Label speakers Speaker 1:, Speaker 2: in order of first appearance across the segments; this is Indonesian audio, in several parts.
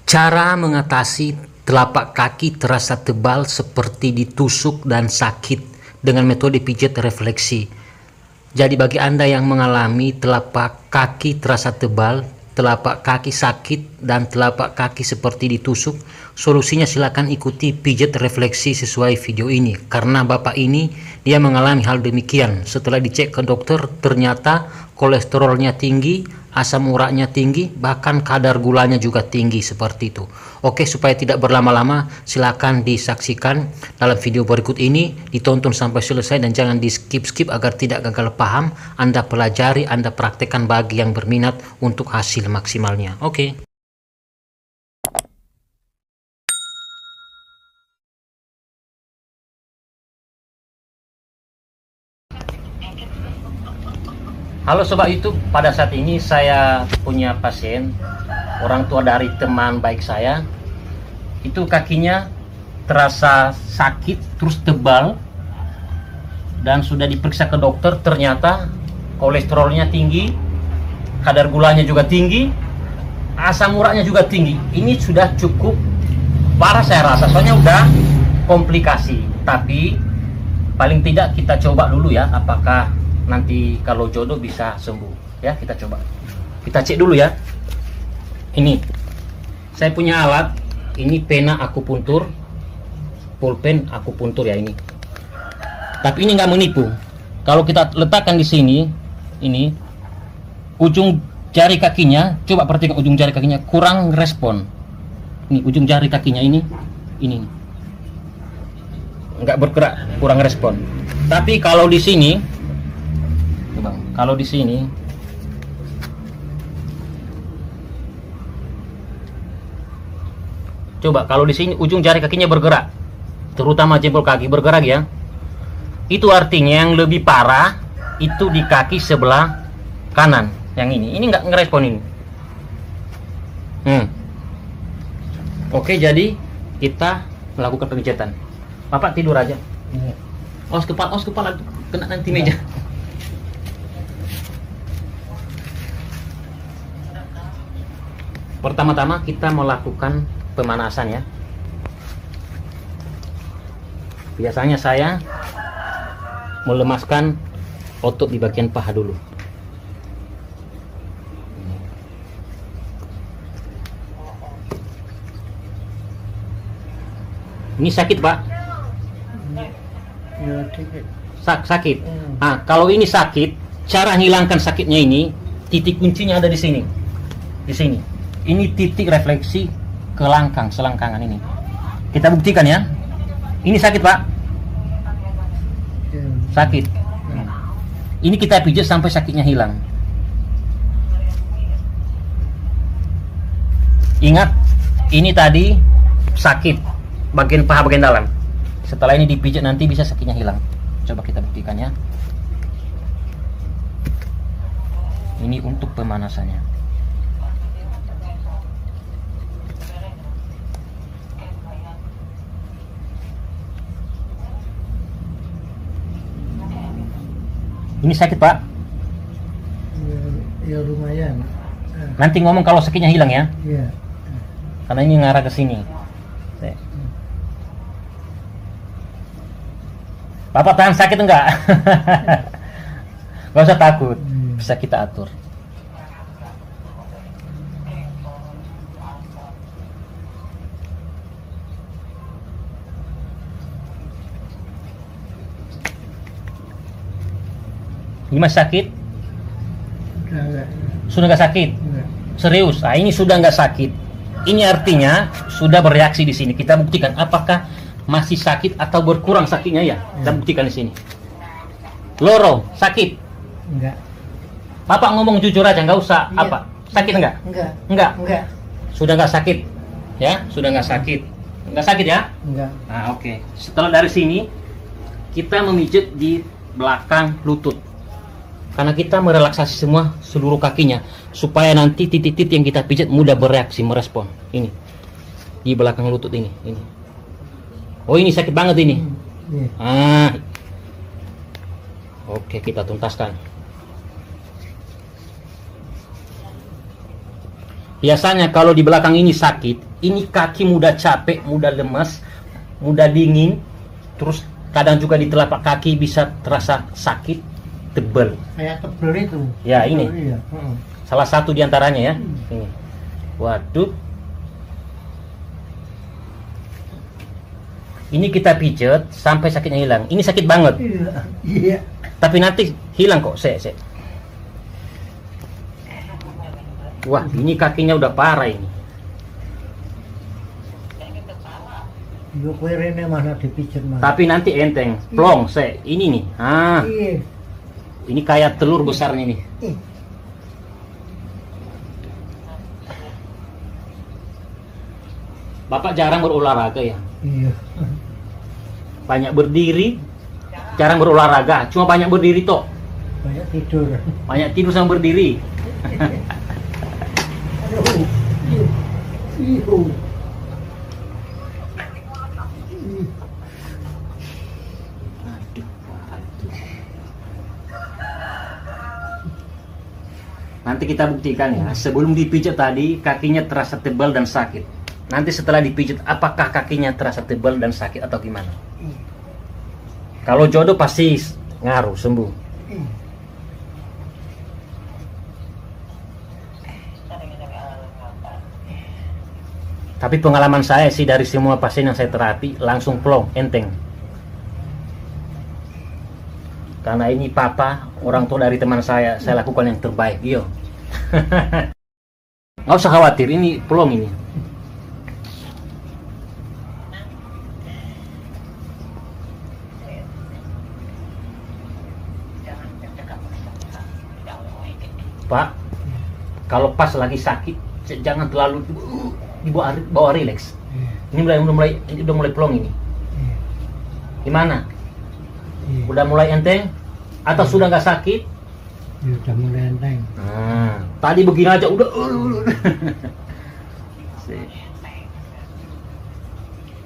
Speaker 1: Cara mengatasi telapak kaki terasa tebal seperti ditusuk dan sakit dengan metode pijat refleksi. Jadi bagi Anda yang mengalami telapak kaki terasa tebal, telapak kaki sakit, dan telapak kaki seperti ditusuk, solusinya silakan ikuti pijat refleksi sesuai video ini. Karena bapak ini dia mengalami hal demikian. Setelah dicek ke dokter, ternyata kolesterolnya tinggi, asam uratnya tinggi, bahkan kadar gulanya juga tinggi seperti itu. Oke, supaya tidak berlama-lama, silakan disaksikan dalam video berikut ini, ditonton sampai selesai dan jangan di skip-skip agar tidak gagal paham. Anda pelajari, Anda praktekkan bagi yang berminat untuk hasil maksimalnya. Oke. Halo Sobat YouTube, pada saat ini saya punya pasien, orang tua dari teman baik saya. Itu kakinya terasa sakit, terus tebal, dan sudah diperiksa ke dokter, ternyata kolesterolnya tinggi, kadar gulanya juga tinggi, asam uratnya juga tinggi. Ini sudah cukup parah saya rasa, soalnya udah komplikasi. Tapi paling tidak kita coba dulu ya, apakah nanti kalau jodoh bisa sembuh ya. Kita coba, kita cek dulu ya. Ini saya punya alat, ini pena akupuntur, pulpen akupuntur ya ini. Tapi ini nggak menipu. Kalau kita letakkan di sini, ini ujung jari kakinya, coba perhatikan ujung jari kakinya kurang respon. Ini ujung jari kakinya ini nggak bergerak, kurang respon. Tapi kalau di sini, kalau di sini coba, kalau di sini ujung jari kakinya bergerak, terutama jempol kaki bergerak ya. Itu artinya yang lebih parah itu di kaki sebelah kanan. Yang ini nggak ngerespon ini. Oke, jadi kita melakukan pemijatan. Bapak tidur aja. Os kepala kena nanti meja. Pertama-tama kita melakukan pemanasan ya. Biasanya saya melemaskan otot di bagian paha dulu. Ini sakit, Pak? Sakit. Nah, kalau ini sakit, cara hilangkan sakitnya ini, titik kuncinya ada di sini. Di sini. Ini titik refleksi selangkangan ini. Kita buktikan ya. Ini sakit, Pak? Sakit. Ini kita pijat sampai sakitnya hilang. Ingat, ini tadi sakit bagian paha bagian dalam. Setelah ini dipijat nanti bisa sakitnya hilang. Coba kita buktikan ya. Ini untuk pemanasannya. Ini sakit, Pak?
Speaker 2: Ya lumayan.
Speaker 1: Nanti ngomong kalau sakitnya hilang ya.
Speaker 2: Iya.
Speaker 1: Karena ini ngarah ke sini. Bapak tahan sakit enggak? Gak usah takut, bisa kita atur. Ini masih sakit? Sudah nggak sakit?
Speaker 2: Enggak.
Speaker 1: Serius? Nah, ini sudah nggak sakit. Ini artinya sudah bereaksi di sini. Kita buktikan apakah masih sakit atau berkurang sakitnya ya. Kita buktikan di sini. Loro, sakit?
Speaker 2: Enggak.
Speaker 1: Bapak ngomong jujur aja, nggak usah
Speaker 2: Iya.
Speaker 1: apa? Sakit enggak?
Speaker 2: Enggak.
Speaker 1: Enggak.
Speaker 2: Enggak.
Speaker 1: Sudah nggak sakit? Ya, sudah nggak sakit. Nggak sakit ya?
Speaker 2: Enggak.
Speaker 1: Nah, oke. Setelah dari sini, kita memijat di belakang lutut. Karena kita merelaksasi semua seluruh kakinya supaya nanti titik-titik yang kita pijat mudah bereaksi, merespon. Ini di belakang lutut ini. Oh, ini sakit banget ini.
Speaker 2: Iya.
Speaker 1: Oke, kita tuntaskan. Biasanya kalau di belakang ini sakit, ini kaki mudah capek, mudah lemas, mudah dingin, terus kadang juga di telapak kaki bisa terasa sakit, tebal.
Speaker 2: Kayak tebel itu.
Speaker 1: Ya, ini.
Speaker 2: Iya.
Speaker 1: Salah satu diantaranya ya. Ini. Waduh. Ini kita pijet sampai sakitnya hilang. Ini sakit banget.
Speaker 2: Iya.
Speaker 1: Tapi nanti hilang kok, se. Wah, ini kakinya udah parah ini.
Speaker 2: Yo kowe rene mana dipijet mana.
Speaker 1: Tapi nanti enteng, plong, se. Ini nih. Ah,
Speaker 2: Iya.
Speaker 1: ini kayak telur besarnya nih. Bapak jarang berolahraga ya?
Speaker 2: Iya.
Speaker 1: Banyak berdiri, jarang berolahraga. Cuma banyak berdiri toh.
Speaker 2: Banyak tidur.
Speaker 1: Banyak tidur sama berdiri.
Speaker 2: Aduh. Iyo.
Speaker 1: Nanti kita buktikan ya. Sebelum dipijat tadi kakinya terasa tebal dan sakit. Nanti setelah dipijat apakah kakinya terasa tebal dan sakit atau gimana? Kalau jodoh pasti ngaruh sembuh. Tapi pengalaman saya sih dari semua pasien yang saya terapi langsung plong, enteng. Karena ini papa, orang tua dari teman saya lakukan yang terbaik, iyo. Nggak usah khawatir, ini plong ini. Pak, kalau pas lagi sakit, jangan terlalu bawa relax. Ini udah mulai plong ini. Gimana? Udah mulai enteng? Atau sudah nggak sakit?
Speaker 2: Ya, udah mulai enteng.
Speaker 1: Nah, tadi begini aja udah.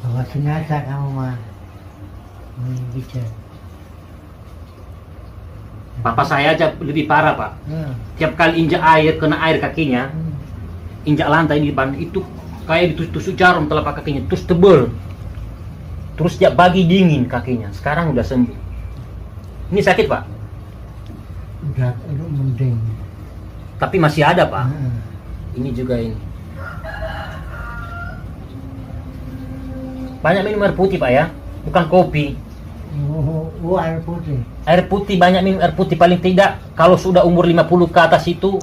Speaker 2: Bahwa sengaja kamu mah bicara.
Speaker 1: Papa saya aja lebih parah pak. Tiap kali injak air, kena air kakinya, injak lantai di depan itu kayak ditusuk jarum telapak kakinya, terus tebel, terus tiap pagi dingin kakinya. Sekarang udah sembuh. Ini sakit pak?
Speaker 2: Udah mending.
Speaker 1: Tapi masih ada pak. Ini juga ini. Banyak minum air putih pak ya, bukan kopi.
Speaker 2: Oh, air putih.
Speaker 1: Air putih, banyak minum air putih, paling tidak kalau sudah umur 50 ke atas itu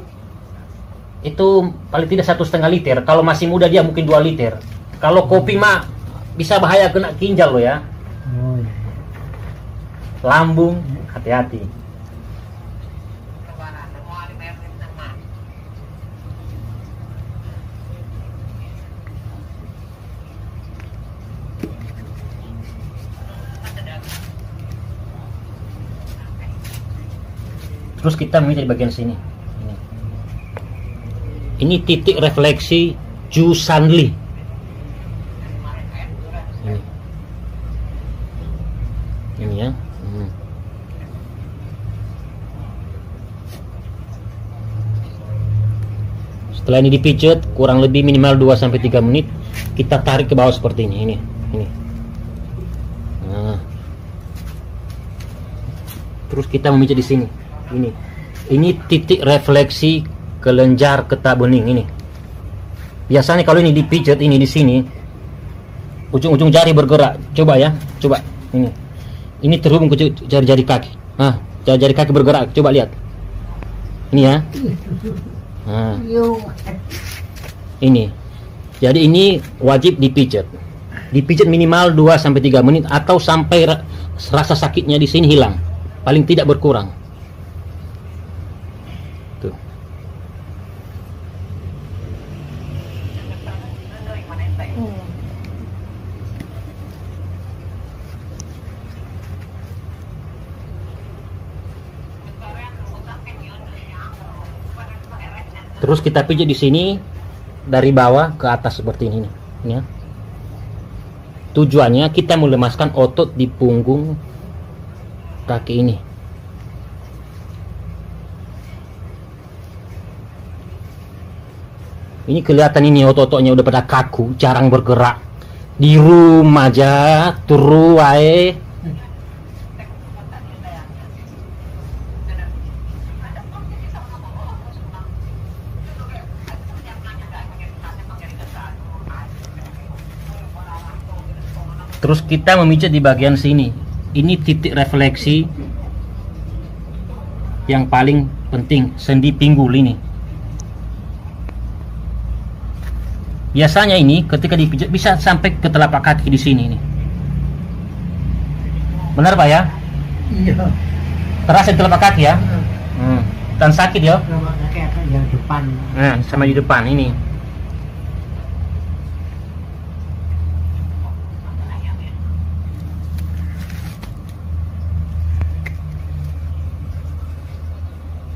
Speaker 1: paling tidak 1,5 liter. Kalau masih muda dia mungkin 2 liter. Kalau kopi mah bisa bahaya kena ginjal loh ya.
Speaker 2: Oh, iya.
Speaker 1: Lambung, hati-hati. Terus kita memilih di bagian sini. Ini titik refleksi Ju Sanli. Ini ya. Setelah ini dipijat kurang lebih minimal 2-3 menit, kita tarik ke bawah seperti ini. Ini. Nah. Terus kita memijat di sini. Ini titik refleksi kelenjar getah bening ini. Biasanya kalau ini dipijat ini di sini, ujung-ujung jari bergerak. Coba ya, coba ini. Ini terhubung ke jari-jari kaki. Nah, jari-jari kaki bergerak. Coba lihat. Ini ya. Nah. Ini. Jadi ini wajib dipijat. Dipijat minimal 2-3 menit atau sampai rasa sakitnya di sini hilang. Paling tidak berkurang. Terus kita pijat di sini dari bawah ke atas seperti ini ya. Tujuannya kita melemaskan otot di punggung kaki ini. Ini kelihatan ini otot-ototnya udah pada kaku, jarang bergerak. Di rumah aja, turu wae. Terus kita memijat di bagian sini. Ini titik refleksi yang paling penting, sendi pinggul ini. Biasanya ini ketika dipijat bisa sampai ke telapak kaki di sini nih. Benar Pak ya?
Speaker 2: Iya.
Speaker 1: Terasa di telapak kaki ya? Dan sakit ya?
Speaker 2: Telapak kaki akan yang depan.
Speaker 1: Nah, sama di depan ini.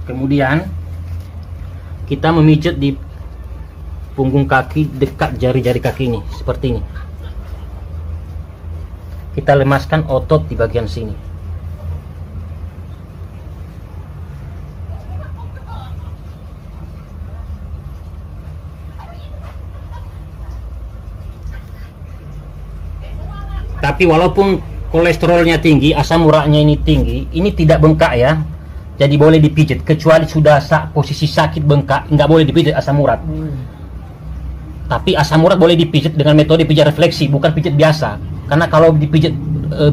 Speaker 1: Kemudian kita memijat di punggung kaki dekat jari-jari kaki ini, seperti ini. Kita lemaskan otot di bagian sini. Tapi walaupun kolesterolnya tinggi, asam uratnya ini tinggi, ini tidak bengkak ya. Jadi boleh dipijat, kecuali sudah posisi sakit bengkak, nggak boleh dipijat asam urat. Tapi asam urat boleh dipijat dengan metode pijat refleksi, bukan pijat biasa. Karena kalau dipijat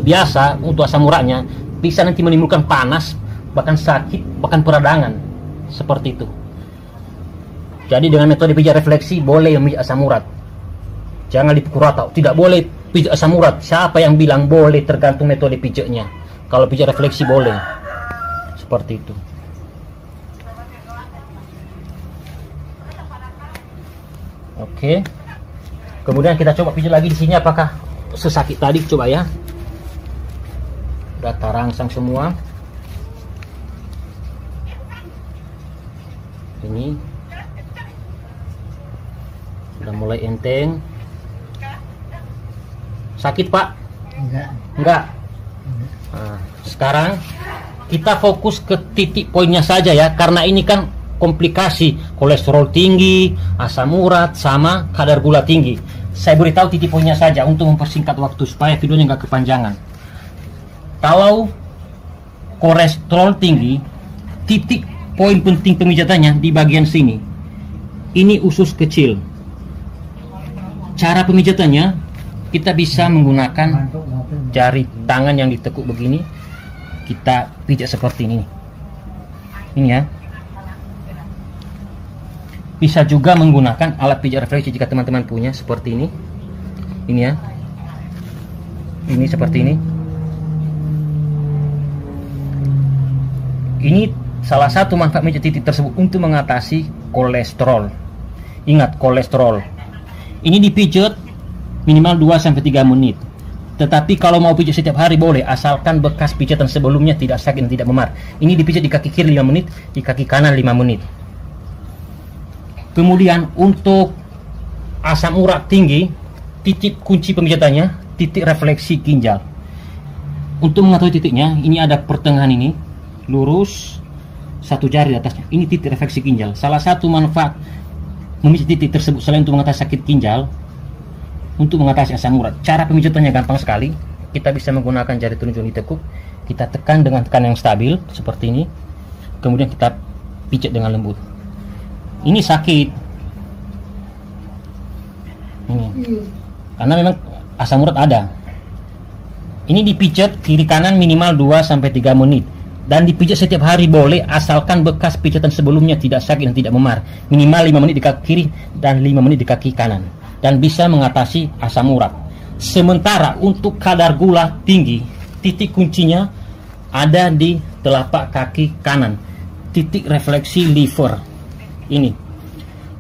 Speaker 1: biasa untuk asam uratnya, bisa nanti menimbulkan panas, bahkan sakit, bahkan peradangan. Seperti itu. Jadi dengan metode pijat refleksi, boleh memijat asam urat. Jangan dipukul rata, tidak boleh pijat asam urat. Siapa yang bilang boleh, tergantung metode pijatnya. Kalau pijat refleksi boleh. Seperti itu. Oke. Kemudian kita coba pijat lagi di sini, apakah sesakit tadi, coba ya. Udah terangsang semua. Ini sudah mulai enteng. Sakit Pak? Enggak. Nah, sekarang kita fokus ke titik poinnya saja ya, karena ini kan komplikasi kolesterol tinggi, asam urat, sama kadar gula tinggi. Saya beritahu titik poinnya saja untuk mempersingkat waktu supaya videonya nggak kepanjangan. Kalau kolesterol tinggi, titik poin penting pemijatannya di bagian sini. Ini usus kecil. Cara pemijatannya kita bisa menggunakan jari tangan yang ditekuk begini. Kita pijat seperti ini. Ini ya. Bisa juga menggunakan alat pijat refleksi jika teman-teman punya, seperti ini. Ini ya. Ini seperti ini. Ini salah satu manfaat pijat titik tersebut untuk mengatasi kolesterol. Ingat, kolesterol. Ini dipijat minimal 2-3 menit. Tetapi kalau mau pijat setiap hari boleh, asalkan bekas pijatan sebelumnya tidak sakit dan tidak memar. Ini dipijat di kaki kiri 5 menit, di kaki kanan 5 menit. Kemudian untuk asam urat tinggi, titik kunci pemijatannya titik refleksi ginjal. Untuk mengetahui titiknya, ini ada pertengahan ini, lurus, satu jari di atasnya. Ini titik refleksi ginjal. Salah satu manfaat memijat titik tersebut selain untuk mengatasi sakit ginjal, untuk mengatasi asam urat, cara pemijatannya gampang sekali. Kita bisa menggunakan jari telunjuk ditekuk, kita tekan dengan tekanan yang stabil seperti ini, kemudian kita pijat dengan lembut. Ini sakit, ini karena memang asam urat ada. Ini dipijat kiri kanan minimal 2-3 menit, dan dipijat setiap hari boleh, asalkan bekas pijatan sebelumnya tidak sakit dan tidak memar. Minimal 5 menit di kaki kiri dan 5 menit di kaki kanan, dan bisa mengatasi asam urat. Sementara untuk kadar gula tinggi, titik kuncinya ada di telapak kaki kanan, titik refleksi liver ini.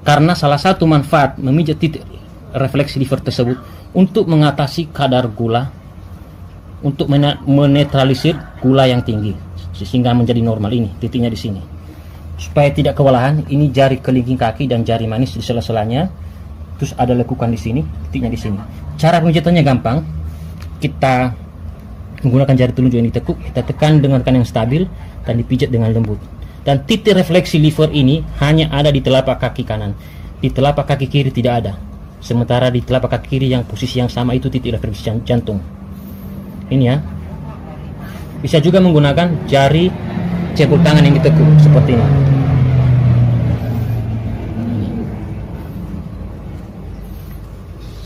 Speaker 1: Karena salah satu manfaat memijat titik refleksi liver tersebut untuk mengatasi kadar gula, untuk menetralisir gula yang tinggi sehingga menjadi normal. Ini titiknya di sini. Supaya tidak kewalahan, ini jari kelingking kaki dan jari manis di sela-selanya. Terus ada lekukan di sini, titiknya di sini. Cara pemijatannya gampang. Kita menggunakan jari telunjuk yang ditekuk, kita tekan dengan tekan yang stabil dan dipijat dengan lembut. Dan titik refleksi liver ini hanya ada di telapak kaki kanan. di telapak kaki kiri tidak ada. Sementara di telapak kaki kiri yang posisi yang sama itu titik refleksi jantung. Ini ya. Bisa juga menggunakan jari cebol tangan yang ditekuk seperti ini.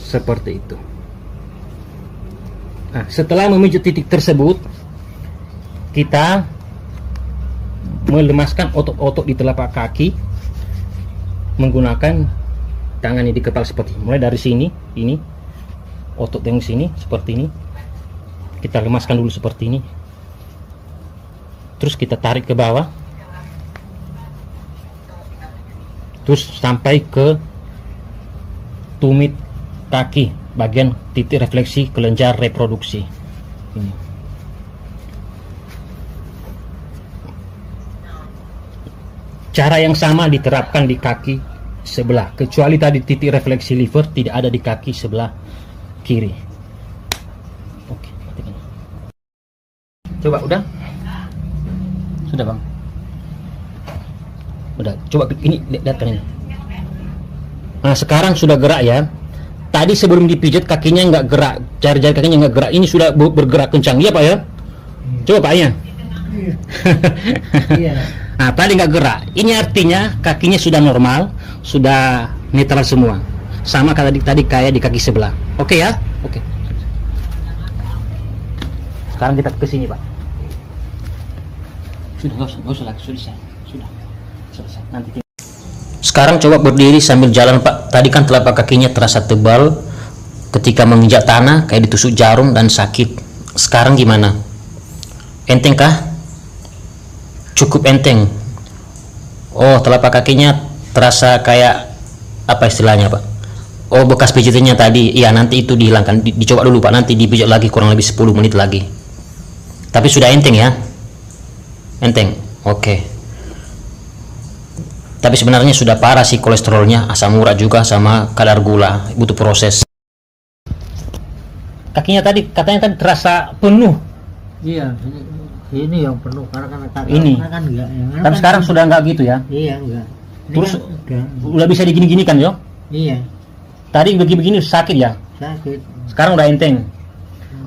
Speaker 1: Seperti itu. Nah, setelah memijat titik tersebut, kita melemaskan otot-otot di telapak kaki menggunakan tangan ini di kepala seperti ini. Mulai dari sini, ini otot yang sini seperti ini, kita lemaskan dulu seperti ini. Terus kita tarik ke bawah, terus sampai ke tumit kaki, bagian titik refleksi kelenjar reproduksi. Ini. Cara yang sama diterapkan di kaki sebelah, kecuali tadi titik refleksi liver tidak ada di kaki sebelah kiri. Oke, matikan. Coba udah? Sudah bang? Udah, coba ini lihat kan ini. Nah sekarang sudah gerak ya. Tadi sebelum dipijat kakinya nggak gerak, jari-jari kakinya nggak gerak. Ini sudah bergerak kencang, ya pak ya? Coba pak ya.
Speaker 2: Iya.
Speaker 1: Nah tadi nggak gerak. Ini artinya kakinya sudah normal, sudah netral semua. Sama kayak tadi kayak di kaki sebelah. Oke ya? Oke. Sekarang kita ke sini pak. Sudah nggak usah lagi, sudah selesai. Nanti. Sekarang coba berdiri sambil jalan pak. Tadi kan telapak kakinya terasa tebal ketika menginjak tanah kayak ditusuk jarum dan sakit. Sekarang gimana? Enteng kah? Cukup enteng. Oh, telapak kakinya terasa kayak apa istilahnya pak? Oh, bekas pijitannya tadi. Iya, nanti itu dihilangkan. Dicoba dulu pak, nanti dipijat lagi kurang lebih 10 menit lagi. Tapi sudah enteng ya? Enteng. Oke. Tapi sebenarnya sudah parah sih kolesterolnya, asam urat juga sama kadar gula, butuh proses. Kakinya tadi katanya tadi terasa penuh.
Speaker 2: Iya, ini yang penuh karena
Speaker 1: Ini.
Speaker 2: kan enggak.
Speaker 1: Tapi sekarang sudah enggak gitu ya.
Speaker 2: Iya, enggak. Ini
Speaker 1: Terus
Speaker 2: kan enggak.
Speaker 1: udah bisa digini-gini kan yo?
Speaker 2: Iya,
Speaker 1: Tadi begini-begini sakit ya.
Speaker 2: sakit.
Speaker 1: Sekarang udah enteng.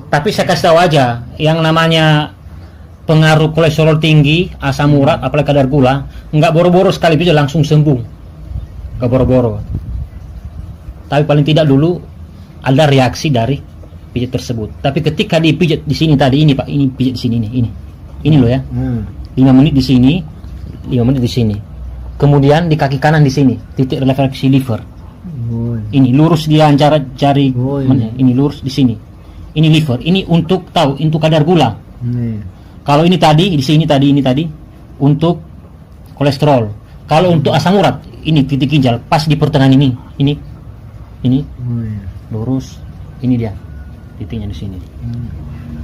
Speaker 1: Tapi saya kasih tahu aja, yang namanya pengaruh kolesterol tinggi, asam urat, apalagi kadar gula, nggak boro-boro sekali pijat langsung sembuh, nggak boro-boro. Tapi paling tidak dulu ada reaksi dari pijat tersebut. Tapi ketika dipijat di sini tadi ini pak, ini pijat di sini ini loh ya, 5 menit di sini, 5 menit di sini. Kemudian di kaki kanan di sini, titik refleksi liver. Ini lurus dia antara jari, ini lurus di sini. Ini liver. Ini untuk tahu, untuk kadar gula. Kalau ini tadi di sini tadi ini tadi untuk kolesterol. Kalau untuk asam urat ini titik ginjal pas di pertengahan ini lurus, ini dia titiknya di sini.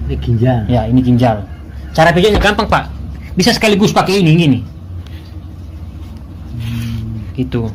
Speaker 2: Ini ginjal.
Speaker 1: Ya ini ginjal. Cara pijatnya gampang pak. Bisa sekaligus pakai ini. Gitu.